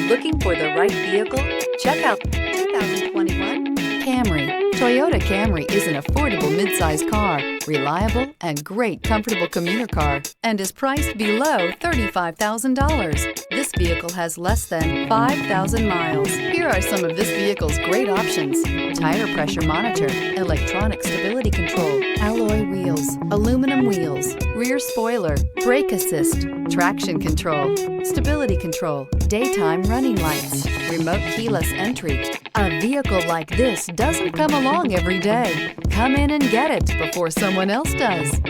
Looking for the right vehicle? Check out 2021 Camry. Toyota Camry is an affordable midsize car, reliable and great comfortable commuter car, and is priced below $35,000. This vehicle has less than 5,000 miles. Here are some of this vehicle's great options: tire pressure monitor, electronic stability control, alloy wheels, aluminum wheels, rear spoiler, brake assist, traction control, stability control, daytime running lights, remote keyless entry. A vehicle like this doesn't come along every day. Come in and get it before someone else does.